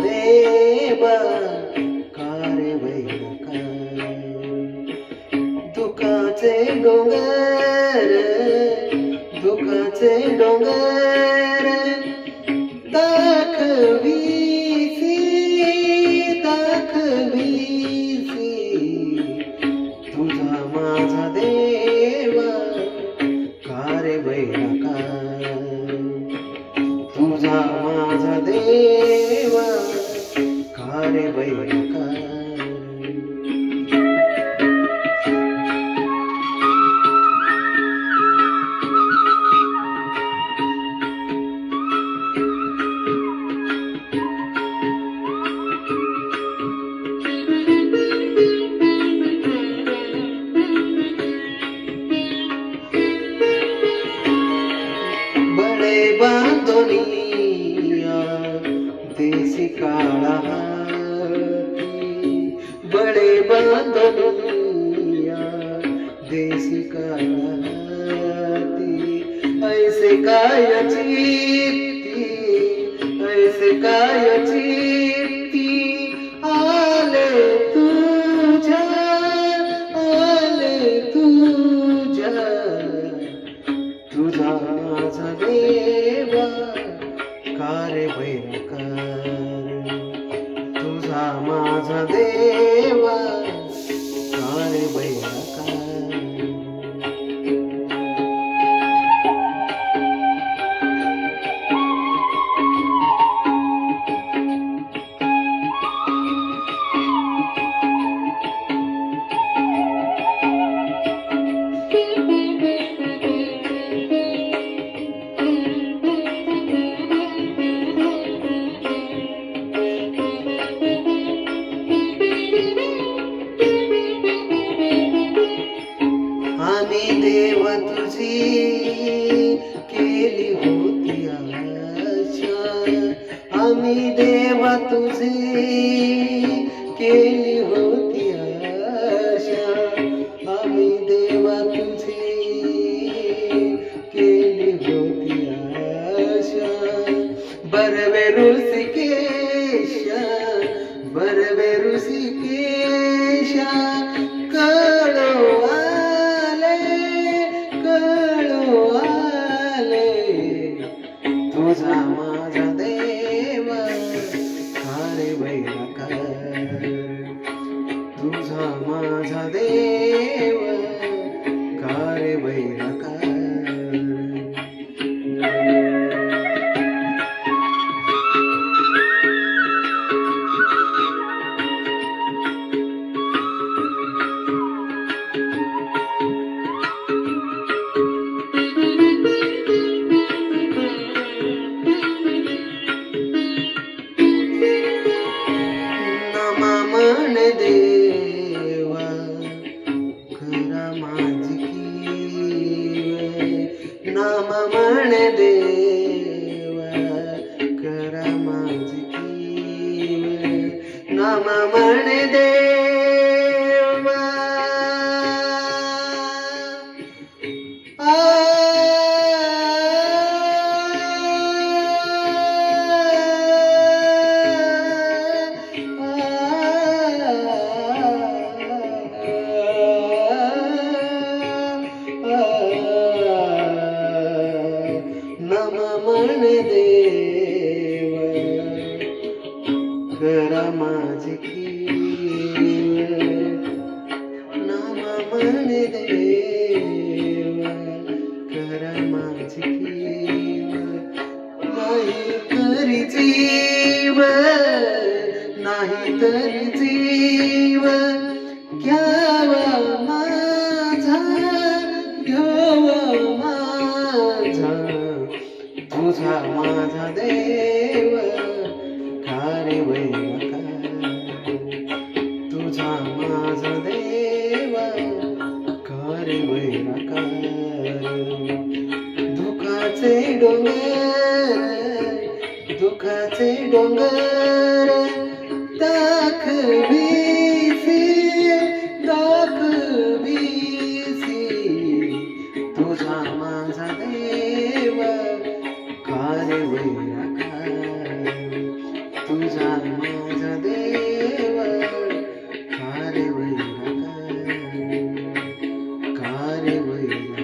देवा कारे वैरका दुखाचे डोंगर दाखवीसी तुझा माझा देवा कारे वैरका तुझा माझा देवा कारे वैरका बड़े बांधोनिया देसी काला बड़े बांधोनिया देसी काला ऐसे काय चित्ती आले तुझ्या तुझा माझा देवा कारे वैरका तुझा माझा देवा कारे वैरका आम्ही देव तुझी केली होती आशा आम्ही देव तुझी केली होती आशा आम्ही देव तुझी केली होती आशा बरवे ऋषिकेशा कळो तुझा माझा देवा कारे वैरका तुझा माझा देवा कारे वैरका मन देवा खरा माझी नाम मन देवा खरा माझी नाम मन देवा नम मन देवा खरा माझी नम मन देवा खरा माझी नाही तरी जीव घ्यावा माझा तुझा माझा देव कारे वैरका तुझा माझा देव कारे वैरका दुखाचे डोंगर दाखवीसी तुझा माझा देव कारे वैरका तुझा देवा